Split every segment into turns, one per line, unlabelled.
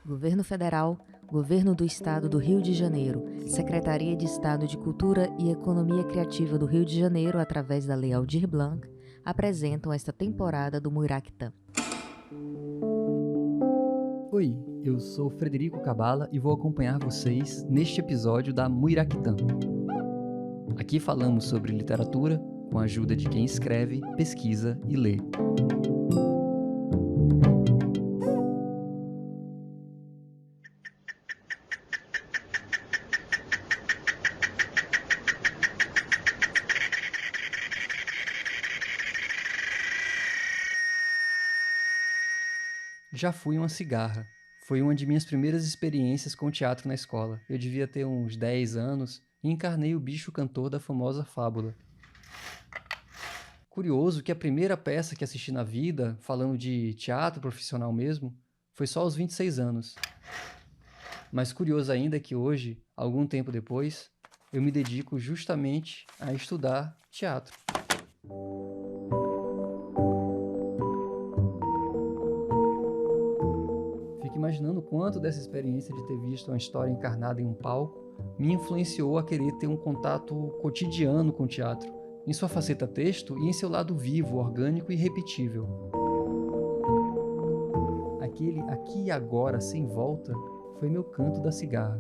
Governo Federal, Governo do Estado do Rio de Janeiro, Secretaria de Estado de Cultura e Economia Criativa do Rio de Janeiro, através da Lei Aldir Blanc, apresentam esta temporada do Muiractã.
Oi, eu sou Frederico Cabala e vou acompanhar vocês neste episódio da Muiractã. Aqui falamos sobre literatura com a ajuda de quem escreve, pesquisa e lê. Já fui uma cigarra. Foi uma de minhas primeiras experiências com teatro na escola. Eu devia ter uns 10 anos e encarnei o bicho cantor da famosa fábula. Curioso que a primeira peça que assisti na vida, falando de teatro profissional mesmo, foi só aos 26 anos. Mas curioso ainda é que hoje, algum tempo depois, eu me dedico justamente a estudar teatro. Fico imaginando o quanto dessa experiência de ter visto uma história encarnada em um palco me influenciou a querer ter um contato cotidiano com o teatro, em sua faceta texto e em seu lado vivo, orgânico e repetível. Aquele aqui e agora sem volta foi meu canto da cigarra.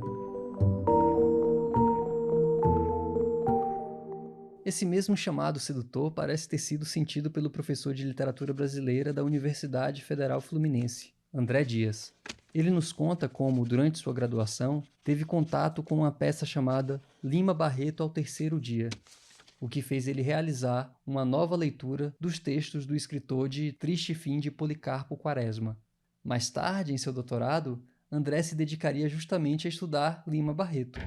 Esse mesmo chamado sedutor parece ter sido sentido pelo professor de literatura brasileira da Universidade Federal Fluminense, André Dias. Ele nos conta como, durante sua graduação, teve contato com uma peça chamada Lima Barreto ao Terceiro Dia, o que fez ele realizar uma nova leitura dos textos do escritor de Triste Fim de Policarpo Quaresma. Mais tarde, em seu doutorado, André se dedicaria justamente a estudar Lima Barreto.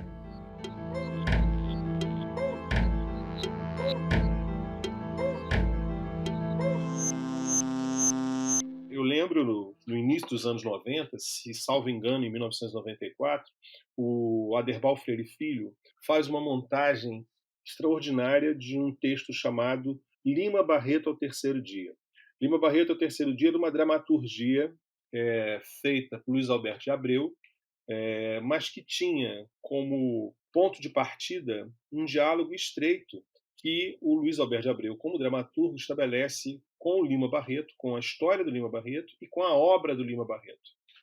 Eu lembro no início dos anos 90, se salvo engano, em 1994, o Aderbal Freire Filho faz uma montagem extraordinária de um texto chamado Lima Barreto ao Terceiro Dia. Lima Barreto ao Terceiro Dia era uma dramaturgia feita por Luiz Alberto de Abreu, mas que tinha como ponto de partida um diálogo estreito que o Luiz Alberto de Abreu, como dramaturgo, estabelece com o Lima Barreto, com a história do Lima Barreto e com a obra do Lima Barreto.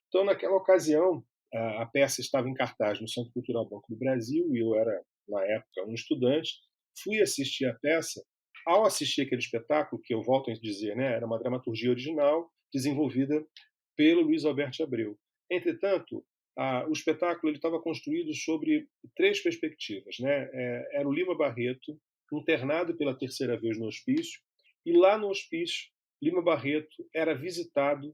Então, naquela ocasião, a peça estava em cartaz no Centro Cultural Banco do Brasil e eu era, na época, um estudante. Fui assistir a peça. Ao assistir aquele espetáculo, que eu volto a dizer, né, era uma dramaturgia original desenvolvida pelo Luiz Alberto de Abreu. Entretanto, o espetáculo estava construído sobre três perspectivas, né? Era o Lima Barreto internado pela terceira vez no hospício, e lá no hospício, Lima Barreto era visitado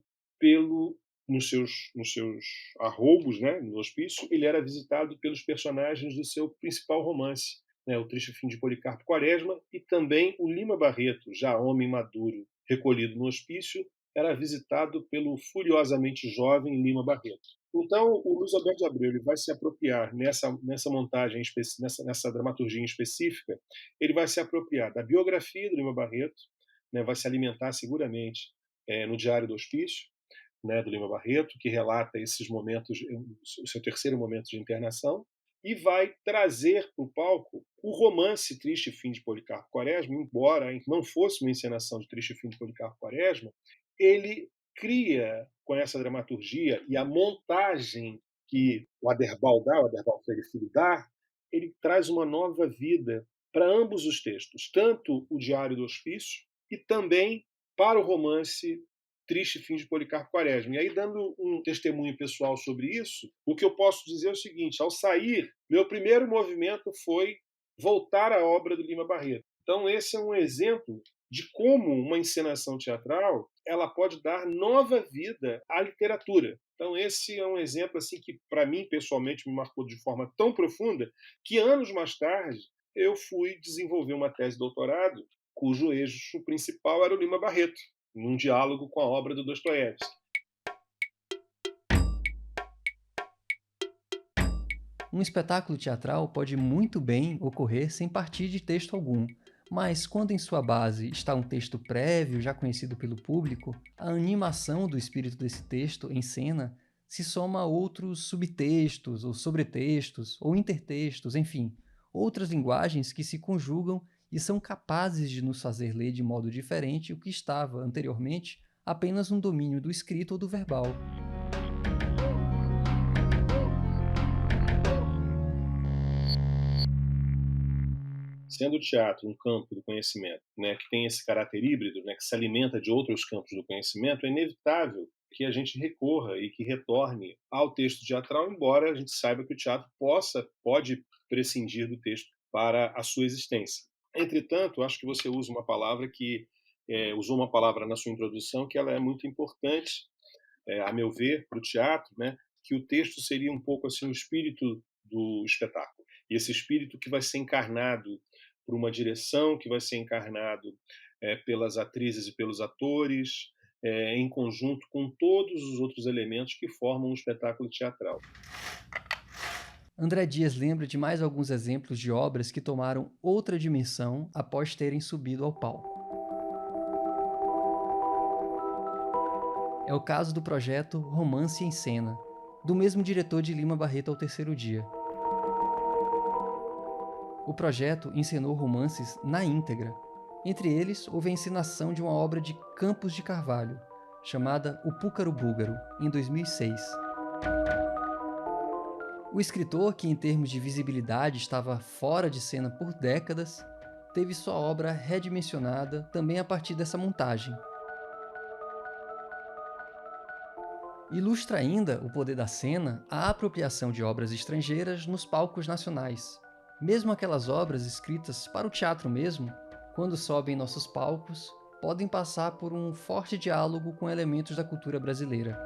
nos seus arroubos, né, no hospício, ele era visitado pelos personagens do seu principal romance, né, O Triste Fim de Policarpo Quaresma, e também o Lima Barreto, já homem maduro, recolhido no hospício, era visitado pelo furiosamente jovem Lima Barreto. Então, o Luiz Alberto de Abreu ele vai se apropriar nessa montagem, nessa dramaturgia específica, ele vai se apropriar da biografia do Lima Barreto, né, vai se alimentar seguramente no Diário do Hospício, né, do Lima Barreto, que relata esses momentos, o seu terceiro momento de internação, e vai trazer para o palco o romance Triste Fim de Policarpo Quaresma, embora não fosse uma encenação de Triste Fim de Policarpo Quaresma, ele cria com essa dramaturgia e a montagem que o Aderbal Freire Filho dá, ele traz uma nova vida para ambos os textos, tanto o Diário do Hospício e também para o romance Triste Fim de Policarpo Quaresma. E aí, dando um testemunho pessoal sobre isso, o que eu posso dizer é o seguinte: ao sair, meu primeiro movimento foi voltar à obra do Lima Barreto. Então, esse é um exemplo de como uma encenação teatral ela pode dar nova vida à literatura. Então, esse é um exemplo assim que, para mim, pessoalmente, me marcou de forma tão profunda que, anos mais tarde, eu fui desenvolver uma tese de doutorado cujo eixo principal era o Lima Barreto, num diálogo com a obra do Dostoiévski.
Um espetáculo teatral pode muito bem ocorrer sem partir de texto algum, mas quando em sua base está um texto prévio, já conhecido pelo público, a animação do espírito desse texto em cena se soma a outros subtextos, ou sobretextos, ou intertextos, enfim, outras linguagens que se conjugam e são capazes de nos fazer ler de modo diferente o que estava, anteriormente, apenas um domínio do escrito ou do verbal.
Sendo o teatro um campo do conhecimento, né, que tem esse caráter híbrido, né, que se alimenta de outros campos do conhecimento, é inevitável que a gente recorra e que retorne ao texto teatral, embora a gente saiba que o teatro pode prescindir do texto para a sua existência. Entretanto, acho que você usou uma palavra na sua introdução que ela é muito importante, a meu ver, para o teatro, né, que o texto seria um pouco assim o espírito do espetáculo. E esse espírito que vai ser encarnado por uma direção, que vai ser encarnado pelas atrizes e pelos atores, em conjunto com todos os outros elementos que formam um espetáculo teatral.
André Dias lembra de mais alguns exemplos de obras que tomaram outra dimensão após terem subido ao palco. É o caso do projeto Romance em Cena, do mesmo diretor de Lima Barreto ao Terceiro Dia. O projeto encenou romances na íntegra. Entre eles, houve a encenação de uma obra de Campos de Carvalho, chamada O Púcaro Búlgaro, em 2006. O escritor, que em termos de visibilidade estava fora de cena por décadas, teve sua obra redimensionada também a partir dessa montagem. Ilustra ainda o poder da cena a apropriação de obras estrangeiras nos palcos nacionais. Mesmo aquelas obras escritas para o teatro mesmo, quando sobem em nossos palcos, podem passar por um forte diálogo com elementos da cultura brasileira.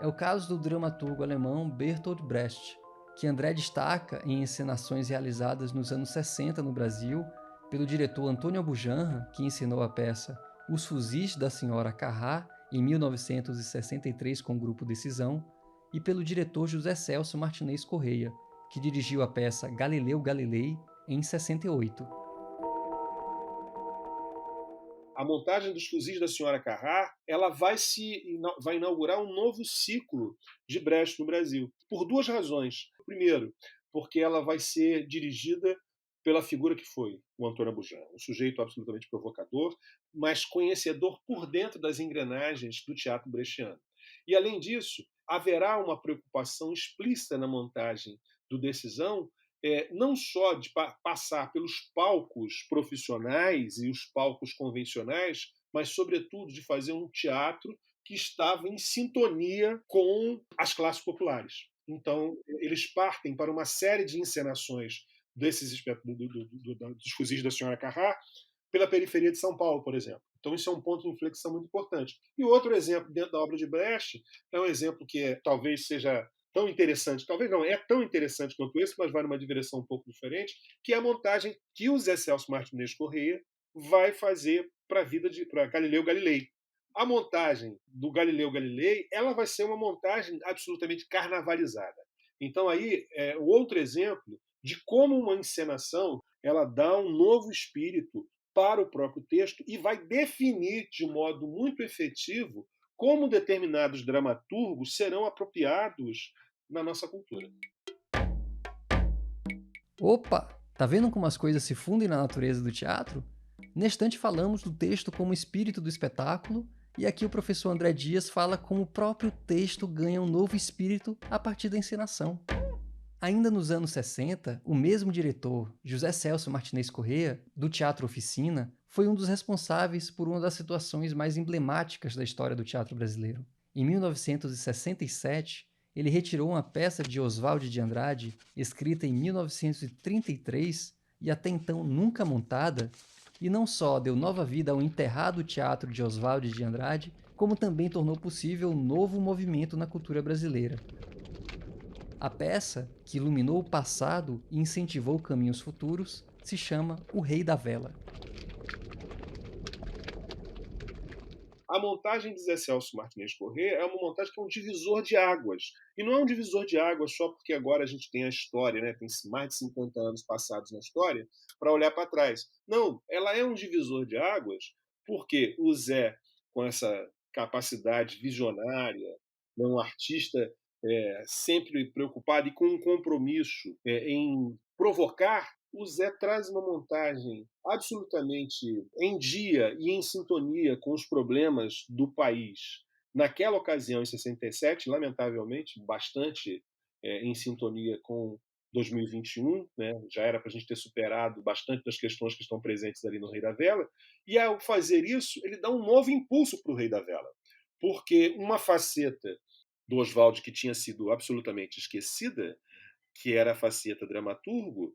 É o caso do dramaturgo alemão Bertolt Brecht, que André destaca em encenações realizadas nos anos 60 no Brasil pelo diretor Antônio Abujanra, que encenou a peça Os Fuzis da Senhora Carrá, em 1963 com o grupo Decisão, e pelo diretor José Celso Martinez Correia, que dirigiu a peça Galileu Galilei em 68.
A montagem dos Fuzis da Senhora Carrá, ela vai inaugurar um novo ciclo de Brecht no Brasil, por duas razões. Primeiro, porque ela vai ser dirigida pela figura que foi o Antônio Abujanra, um sujeito absolutamente provocador, mas conhecedor por dentro das engrenagens do teatro brechtiano. E, além disso, haverá uma preocupação explícita na montagem do Decisão, não só de passar pelos palcos profissionais e os palcos convencionais, mas, sobretudo, de fazer um teatro que estava em sintonia com as classes populares. Então, eles partem para uma série de encenações dos Fuzis da Senhora Carrá pela periferia de São Paulo, por exemplo. Então, isso é um ponto de inflexão muito importante. E outro exemplo dentro da obra de Brecht é um exemplo que talvez seja tão interessante, talvez não, é tão interessante quanto esse, mas vai numa direção um pouco diferente, que é a montagem que o Zé Celso Martinez Correia vai fazer para Galileu Galilei. A montagem do Galileu Galilei, ela vai ser uma montagem absolutamente carnavalizada. Então aí é o outro exemplo de como uma encenação ela dá um novo espírito para o próprio texto e vai definir de modo muito efetivo como determinados dramaturgos serão apropriados na nossa cultura.
Opa! Tá vendo como as coisas se fundem na natureza do teatro? Neste instante falamos do texto como espírito do espetáculo, e aqui o professor André Dias fala como o próprio texto ganha um novo espírito a partir da encenação. Ainda nos anos 60, o mesmo diretor, José Celso Martinez Correia, do Teatro Oficina, foi um dos responsáveis por uma das situações mais emblemáticas da história do teatro brasileiro. Em 1967, ele retirou uma peça de Oswald de Andrade, escrita em 1933 e até então nunca montada, e não só deu nova vida ao enterrado teatro de Oswald de Andrade, como também tornou possível um novo movimento na cultura brasileira. A peça, que iluminou o passado e incentivou caminhos futuros, se chama O Rei da Vela.
A montagem de Zé Celso Martinez Corrêa é uma montagem que é um divisor de águas. E não é um divisor de águas só porque agora a gente tem a história, né? Tem mais de 50 anos passados na história, para olhar para trás. Não, ela é um divisor de águas porque o Zé, com essa capacidade visionária, né, um artista sempre preocupado e com um compromisso em provocar. O Zé traz uma montagem absolutamente em dia e em sintonia com os problemas do país. Naquela ocasião, em 67, lamentavelmente, bastante em sintonia com 2021, né? Já era para a gente ter superado bastante das questões que estão presentes ali no Rei da Vela, e ao fazer isso, ele dá um novo impulso para o Rei da Vela, porque uma faceta do Oswald que tinha sido absolutamente esquecida, que era a faceta dramaturgo,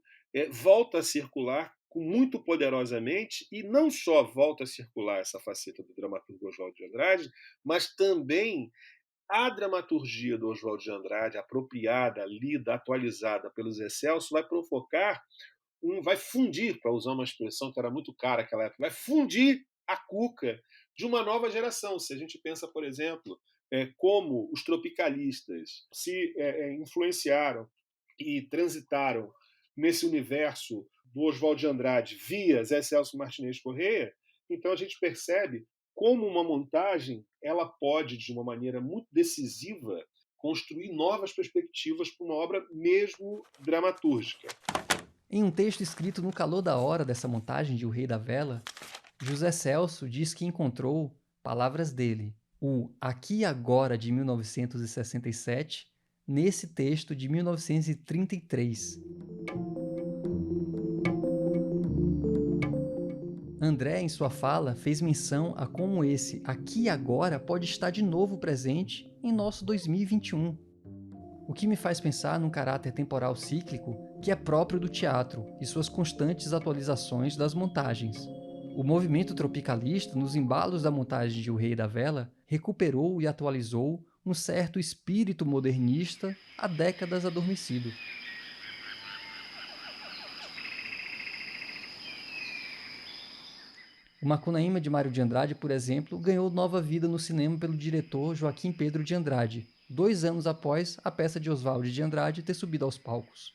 volta a circular muito poderosamente, e não só volta a circular essa faceta do dramaturgo Oswald de Andrade, mas também a dramaturgia do Oswald de Andrade, apropriada, lida, atualizada pelo Zé Celso, vai provocar vai fundir, para usar uma expressão que era muito cara naquela época, vai fundir a cuca de uma nova geração. Se a gente pensa, por exemplo, como os tropicalistas se influenciaram e transitaram nesse universo do Oswald de Andrade via Zé Celso Martinez Corrêa, então a gente percebe como uma montagem ela pode, de uma maneira muito decisiva, construir novas perspectivas para uma obra mesmo dramatúrgica.
Em um texto escrito no calor da hora dessa montagem de O Rei da Vela, José Celso diz que encontrou, palavras dele, o Aqui e Agora de 1967, nesse texto de 1933. André, em sua fala, fez menção a como esse Aqui e Agora pode estar de novo presente em nosso 2021. O que me faz pensar num caráter temporal cíclico que é próprio do teatro e suas constantes atualizações das montagens. O movimento tropicalista, nos embalos da montagem de O Rei da Vela, recuperou e atualizou um certo espírito modernista há décadas adormecido. O Macunaíma de Mário de Andrade, por exemplo, ganhou nova vida no cinema pelo diretor Joaquim Pedro de Andrade, 2 anos após a peça de Oswald de Andrade ter subido aos palcos.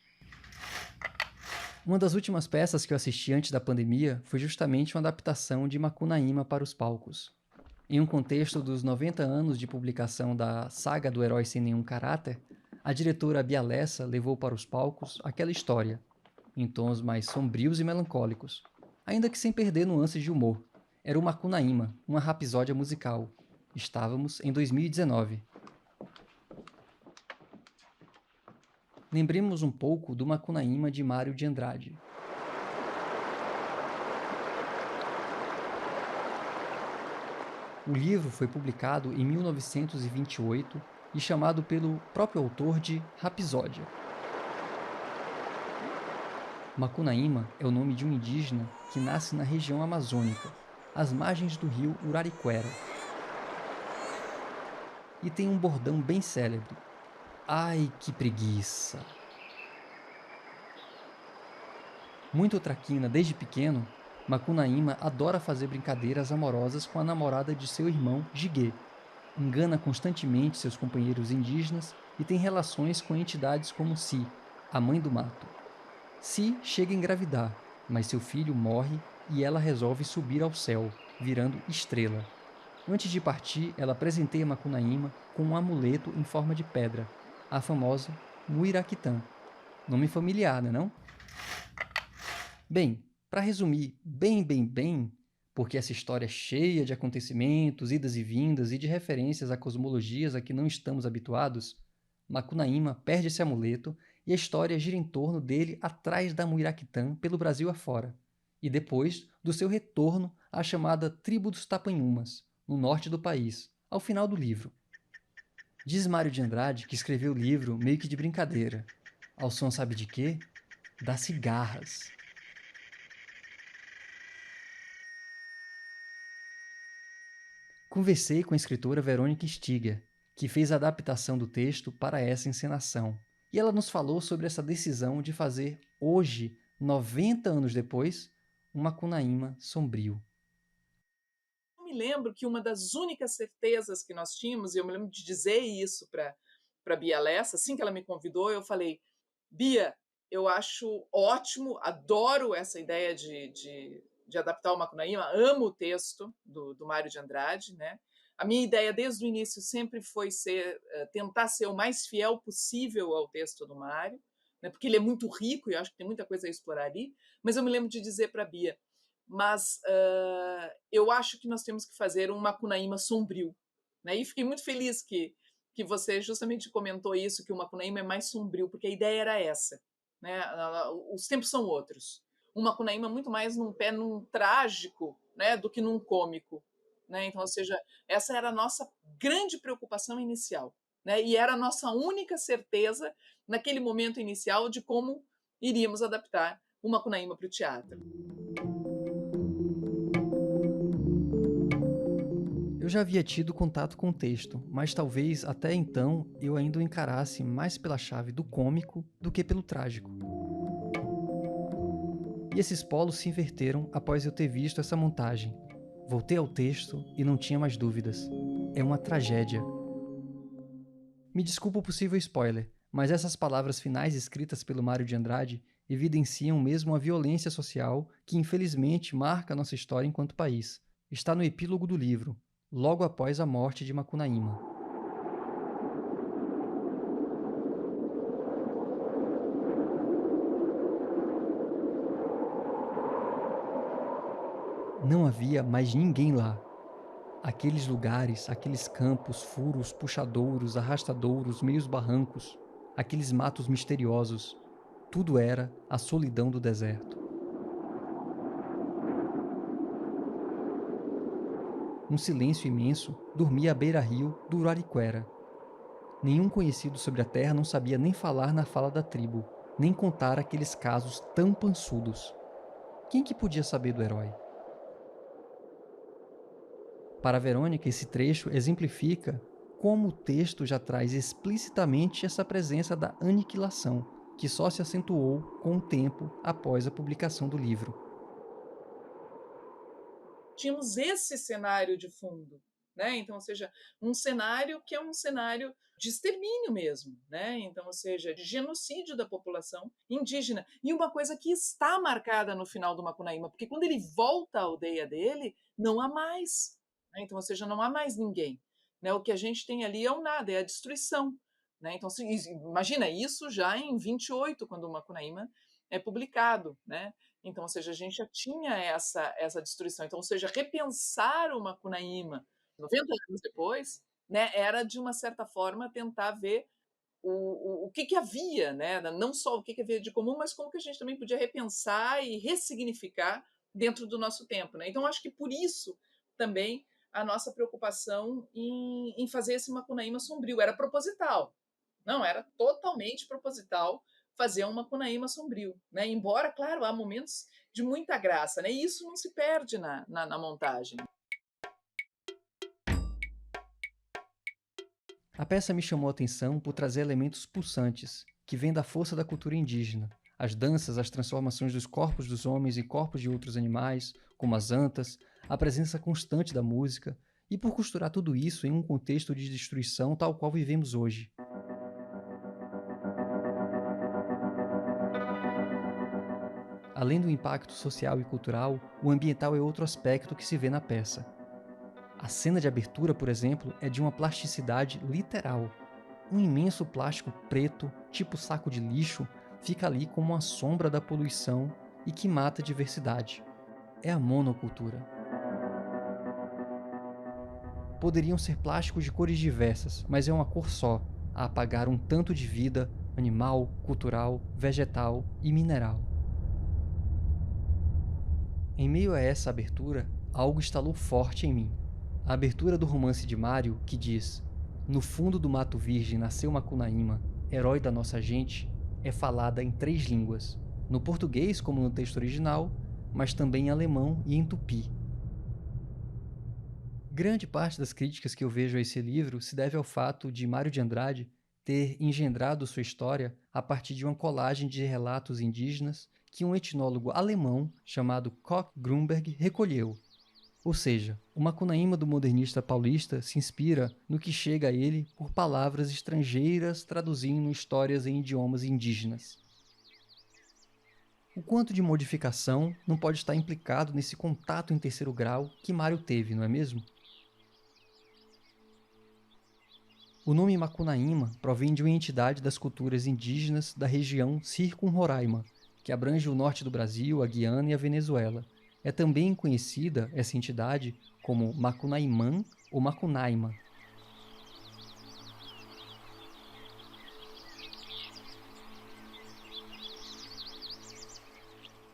Uma das últimas peças que eu assisti antes da pandemia foi justamente uma adaptação de Macunaíma para os palcos. Em um contexto dos 90 anos de publicação da saga do Herói Sem Nenhum Caráter, a diretora Bia Lessa levou para os palcos aquela história, em tons mais sombrios e melancólicos, ainda que sem perder nuances de humor. Era o Macunaíma, uma rapsódia musical. Estávamos em 2019. Lembremos um pouco do Macunaíma de Mário de Andrade. O livro foi publicado em 1928 e chamado pelo próprio autor de Rapsódia. Macunaíma é o nome de um indígena que nasce na região amazônica, às margens do rio Uraricuera. E tem um bordão bem célebre. Ai, que preguiça! Muito traquina desde pequeno, Macunaíma adora fazer brincadeiras amorosas com a namorada de seu irmão, Jiguê. Engana constantemente seus companheiros indígenas e tem relações com entidades como Si, a mãe do mato. Si chega a engravidar, mas seu filho morre e ela resolve subir ao céu, virando estrela. Antes de partir, ela presenteia Macunaíma com um amuleto em forma de pedra, a famosa Muiraquitã. Nome familiar, não? Bem, para resumir bem, porque essa história é cheia de acontecimentos, idas e vindas e de referências a cosmologias a que não estamos habituados, Macunaíma perde esse amuleto e a história gira em torno dele atrás da Muiraquitã pelo Brasil afora, e depois do seu retorno à chamada Tribo dos Tapanhumas, no norte do país, ao final do livro. Diz Mário de Andrade que escreveu o livro meio que de brincadeira, ao som sabe de quê? Das cigarras. Conversei com a escritora Verônica Stiger, que fez a adaptação do texto para essa encenação, e ela nos falou sobre essa decisão de fazer hoje, 90 anos depois, um Macunaíma sombrio.
Eu me lembro que uma das únicas certezas que nós tínhamos, e eu me lembro de dizer isso para Bia Lessa, assim que ela me convidou, eu falei, Bia, eu acho ótimo, adoro essa ideia de adaptar o Macunaíma, amo o texto do Mário de Andrade, né? A minha ideia desde o início sempre foi tentar ser o mais fiel possível ao texto do Mário, né, porque ele é muito rico e eu acho que tem muita coisa a explorar ali, mas eu me lembro de dizer para a Bia, mas eu acho que nós temos que fazer um Macunaíma sombrio. Né? E fiquei muito feliz que você justamente comentou isso, que o Macunaíma é mais sombrio, porque a ideia era essa. Né? Os tempos são outros. O Macunaíma muito mais num trágico, né, do que num cômico. Né? Então, ou seja, essa era a nossa grande preocupação inicial. Né? E era a nossa única certeza, naquele momento inicial, de como iríamos adaptar o Macunaíma para o teatro.
Eu já havia tido contato com o texto, mas talvez até então eu ainda o encarasse mais pela chave do cômico do que pelo trágico. E esses polos se inverteram após eu ter visto essa montagem. Voltei ao texto e não tinha mais dúvidas. É uma tragédia. Me desculpa o possível spoiler, mas essas palavras finais escritas pelo Mário de Andrade evidenciam mesmo a violência social que infelizmente marca nossa história enquanto país. Está no epílogo do livro, logo após a morte de Macunaíma. Não havia mais ninguém lá. Aqueles lugares, aqueles campos, furos, puxadouros, arrastadouros, meios barrancos, aqueles matos misteriosos, tudo era a solidão do deserto. Um silêncio imenso dormia à beira-rio do Urariquera. Nenhum conhecido sobre a terra não sabia nem falar na fala da tribo, nem contar aqueles casos tão pançudos. Quem que podia saber do herói? Para Verônica, esse trecho exemplifica como o texto já traz explicitamente essa presença da aniquilação, que só se acentuou com o tempo após a publicação do livro.
Tínhamos esse cenário de fundo. Né? Então, ou seja, um cenário que é um cenário de extermínio mesmo, né? Então, ou seja, de genocídio da população indígena. E uma coisa que está marcada no final do Macunaíma, porque quando ele volta à aldeia dele, não há mais. Né? Então, ou seja, não há mais ninguém. Né? O que a gente tem ali é o nada, é a destruição. Né? Então, imagina isso já em 28, quando o Macunaíma é publicado, né? Então, ou seja, a gente já tinha essa destruição. Então, ou seja, repensar o Macunaíma 90 anos depois, né, era de uma certa forma tentar ver o que havia, né? Não só o que havia de comum, mas como que a gente também podia repensar e ressignificar dentro do nosso tempo. Né? Então, acho que por isso também a nossa preocupação em fazer esse Macunaíma sombrio. Era proposital. Não, era totalmente proposital fazer um Macunaíma sombrio. Né? Embora, claro, há momentos de muita graça. Né? E isso não se perde na montagem.
A peça me chamou a atenção por trazer elementos pulsantes, que vêm da força da cultura indígena. As danças, as transformações dos corpos dos homens em corpos de outros animais, como as antas, a presença constante da música, e por costurar tudo isso em um contexto de destruição tal qual vivemos hoje. Além do impacto social e cultural, o ambiental é outro aspecto que se vê na peça. A cena de abertura, por exemplo, é de uma plasticidade literal. Um imenso plástico preto, tipo saco de lixo, fica ali como uma sombra da poluição e que mata a diversidade. É a monocultura. Poderiam ser plásticos de cores diversas, mas é uma cor só, a apagar um tanto de vida animal, cultural, vegetal e mineral. Em meio a essa abertura, algo estalou forte em mim. A abertura do romance de Mário, que diz: "No fundo do mato virgem nasceu Macunaíma, herói da nossa gente", é falada em 3 línguas, no português como no texto original, mas também em alemão e em tupi. Grande parte das críticas que eu vejo a esse livro se deve ao fato de Mário de Andrade ter engendrado sua história a partir de uma colagem de relatos indígenas que um etnólogo alemão chamado Koch Grunberg recolheu. Ou seja, o Macunaíma do modernista paulista se inspira no que chega a ele por palavras estrangeiras traduzindo histórias em idiomas indígenas. O quanto de modificação não pode estar implicado nesse contato em terceiro grau que Mário teve, não é mesmo? O nome Macunaíma provém de uma entidade das culturas indígenas da região Circum-Roraima, que abrange o norte do Brasil, a Guiana e a Venezuela. É também conhecida essa entidade como Macunaimã ou Macunaíma.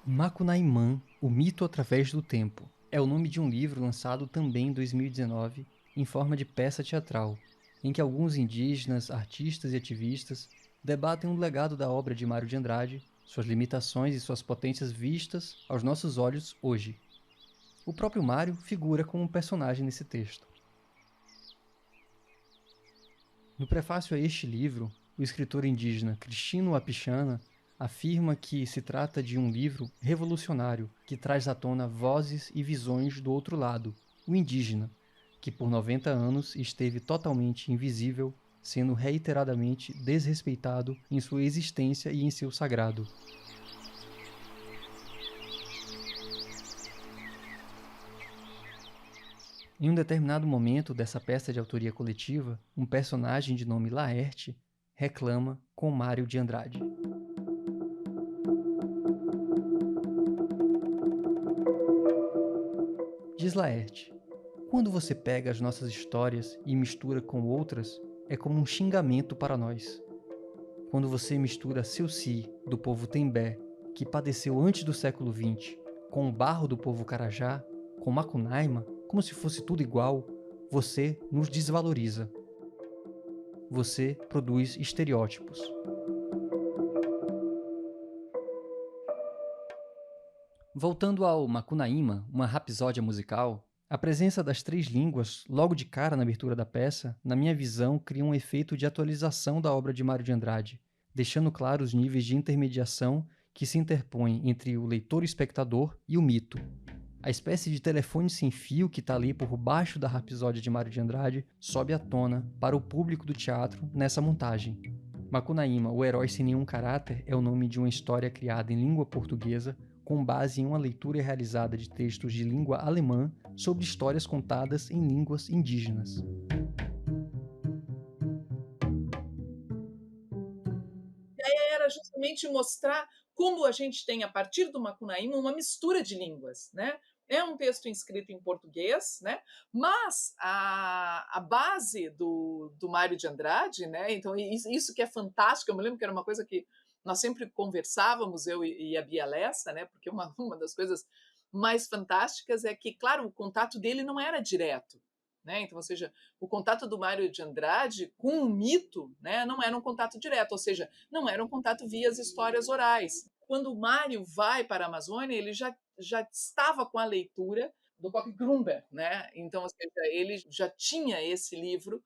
Macunaímã, o mito através do tempo, é o nome de um livro lançado também em 2019 em forma de peça teatral, em que alguns indígenas, artistas e ativistas debatem o legado da obra de Mário de Andrade, suas limitações e suas potências vistas aos nossos olhos hoje. O próprio Mário figura como um personagem nesse texto. No prefácio a este livro, o escritor indígena Cristino Wapichana afirma que se trata de um livro revolucionário que traz à tona vozes e visões do outro lado, o indígena, que por 90 anos esteve totalmente invisível, sendo reiteradamente desrespeitado em sua existência e em seu sagrado. Em um determinado momento dessa peça de autoria coletiva, um personagem de nome Laerte reclama com Mário de Andrade. Diz Laerte: quando você pega as nossas histórias e mistura com outras, é como um xingamento para nós. Quando você mistura seu si, do povo Tembé, que padeceu antes do século XX, com o barro do povo Carajá, com Macunaíma, como se fosse tudo igual, você nos desvaloriza. Você produz estereótipos. Voltando ao Macunaíma, uma rapsódia musical, a presença das três línguas, logo de cara na abertura da peça, na minha visão, cria um efeito de atualização da obra de Mário de Andrade, deixando claro os níveis de intermediação que se interpõem entre o leitor e espectador e o mito. A espécie de telefone sem fio que está ali por baixo da rapsódia de Mário de Andrade sobe à tona para o público do teatro nessa montagem. Macunaíma, o herói sem nenhum caráter, é o nome de uma história criada em língua portuguesa com base em uma leitura realizada de textos de língua alemã sobre histórias contadas em línguas indígenas.
A ideia era justamente mostrar como a gente tem, a partir do Macunaíma, uma mistura de línguas, né? É um texto escrito em português, né? Mas a base do Mário de Andrade, né? Então, isso que é fantástico, eu me lembro que era uma coisa que nós sempre conversávamos, eu e a Bia Lessa, né? Porque uma das coisas mais fantásticas é que, claro, o contato dele não era direto, né? Então, ou seja, o contato do Mário de Andrade com o mito, né, não era um contato direto, ou seja, não era um contato via as histórias orais. Quando o Mário vai para a Amazônia, ele já estava com a leitura do Koch Grumber, né? Então, ou seja, ele já tinha esse livro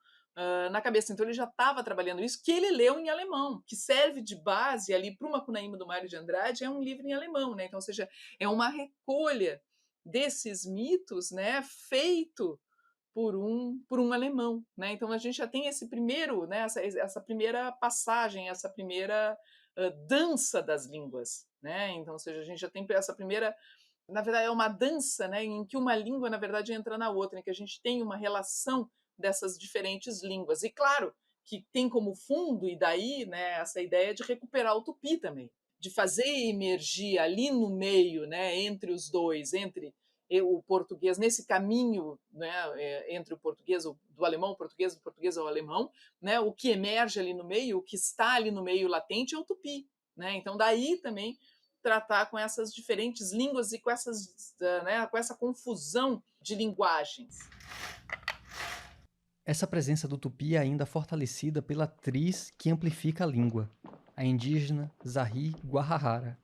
na cabeça. Então, ele já estava trabalhando isso, que ele leu em alemão, que serve de base ali para o Macunaíma do Mário de Andrade, é um livro em alemão, né? Então, ou seja, é uma recolha desses mitos, né, feito por um alemão, né? Então a gente já tem esse primeiro, né, essa primeira passagem, essa primeira dança das línguas, né? Então, ou seja, a gente já tem essa primeira, na verdade é uma dança, né, em que uma língua na verdade entra na outra, em que a gente tem uma relação dessas diferentes línguas. E claro que tem como fundo e daí, né, essa ideia de recuperar o tupi também, de fazer emergir ali no meio, né, entre os dois, entre o português, nesse caminho, né, entre o português, do alemão ao português, do português ao alemão, né, o que emerge ali no meio, o que está ali no meio latente é o tupi. Né? Então, daí também tratar com essas diferentes línguas e com, né, com essa confusão de linguagens.
Essa presença do tupi é ainda fortalecida pela atriz que amplifica a língua, a indígena Zahi Guajajara.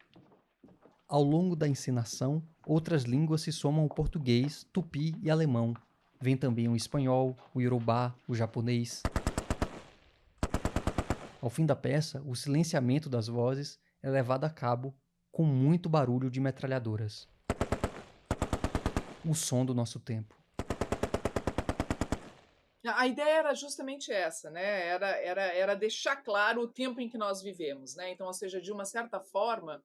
Ao longo da encenação, outras línguas se somam ao português, tupi e alemão. Vem também o espanhol, o iorubá, o japonês. Ao fim da peça, o silenciamento das vozes é levado a cabo com muito barulho de metralhadoras. O som do nosso tempo.
A ideia era justamente essa, né? Era deixar claro o tempo em que nós vivemos, né? Então, ou seja, de uma certa forma,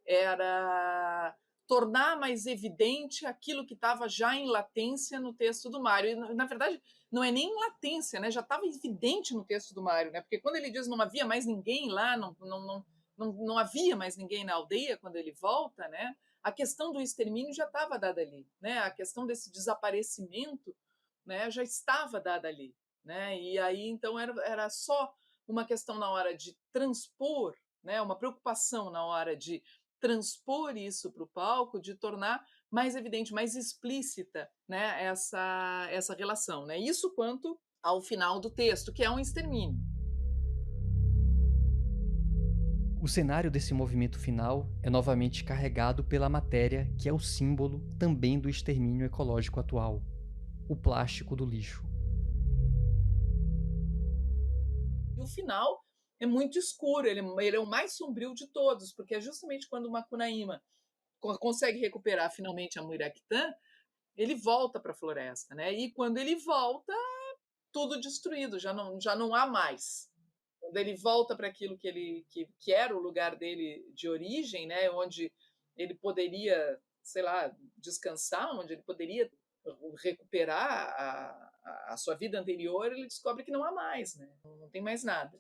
era tornar mais evidente aquilo que estava já em latência no texto do Mário. E, na verdade, não é nem em latência, né? Já estava evidente no texto do Mário, né? Porque quando ele diz não havia mais ninguém lá, não havia mais ninguém na aldeia quando ele volta, né? A questão do extermínio já estava dada ali, né? A questão desse desaparecimento, né, já estava dada ali, né? E aí então era só uma questão na hora de transpor, né? Uma preocupação na hora de transpor isso para o palco, de tornar mais evidente, mais explícita, né, essa relação, né? Isso quanto ao final do texto, que é um extermínio.
O cenário desse movimento final é novamente carregado pela matéria que é o símbolo também do extermínio ecológico atual, o plástico do lixo.
E o final é muito escuro, ele é o mais sombrio de todos, porque é justamente quando o Macunaíma consegue recuperar finalmente a Muiraquitã, ele volta para a floresta, né? E quando ele volta, tudo destruído, já não há mais. Quando ele volta para aquilo que era o lugar dele de origem, né? Onde ele poderia, sei lá, descansar, onde ele poderia recuperar a sua vida anterior, ele descobre que não há mais, né? Não tem mais nada.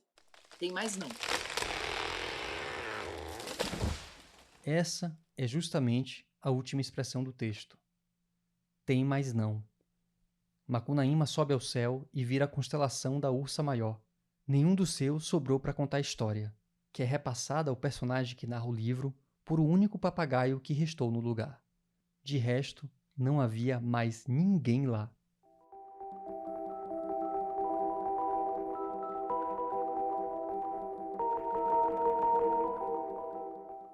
Tem mais não.
Essa é justamente a última expressão do texto. Tem mais não. Macunaíma sobe ao céu e vira a constelação da Ursa Maior. Nenhum dos seus sobrou para contar a história, que é repassada ao personagem que narra o livro por o único papagaio que restou no lugar. De resto, não havia mais ninguém lá.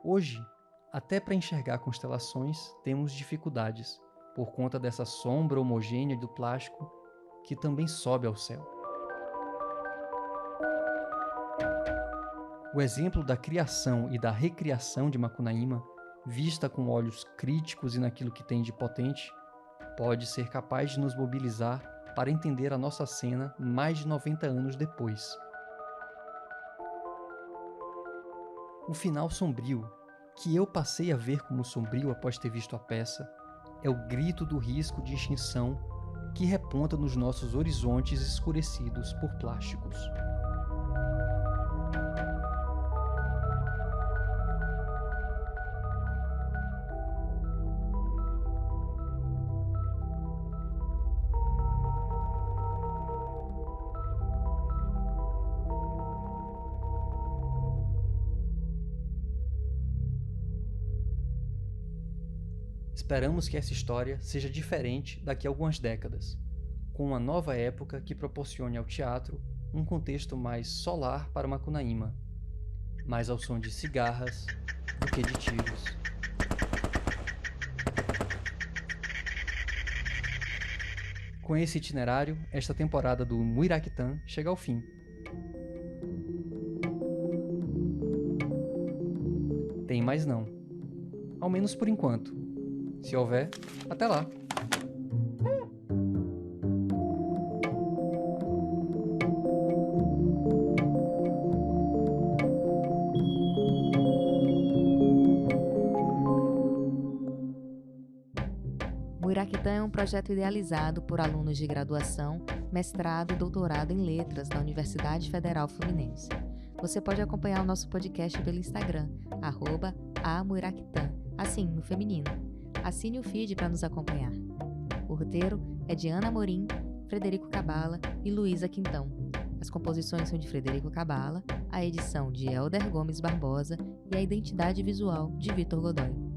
Hoje, até para enxergar constelações, temos dificuldades, por conta dessa sombra homogênea do plástico que também sobe ao céu. O exemplo da criação e da recriação de Macunaíma, vista com olhos críticos e naquilo que tem de potente, pode ser capaz de nos mobilizar para entender a nossa cena mais de 90 anos depois. O final sombrio, que eu passei a ver como sombrio após ter visto a peça, é o grito do risco de extinção que reponta nos nossos horizontes escurecidos por plásticos. Esperamos que essa história seja diferente daqui a algumas décadas, com uma nova época que proporcione ao teatro um contexto mais solar para Macunaíma, mais ao som de cigarras do que de tiros. Com esse itinerário, esta temporada do Muiraquitã chega ao fim. Tem mais não. Ao menos por enquanto. Se houver, até lá!
Muiraquitã é um projeto idealizado por alunos de graduação, mestrado e doutorado em letras da Universidade Federal Fluminense. Você pode acompanhar o nosso podcast pelo Instagram, @amuiraquitã, assim, no feminino. Assine o feed para nos acompanhar. O roteiro é de Ana Amorim, Frederico Cabala e Luísa Quintão. As composições são de Frederico Cabala, a edição de Helder Gomes Barbosa e a identidade visual de Vitor Godoy.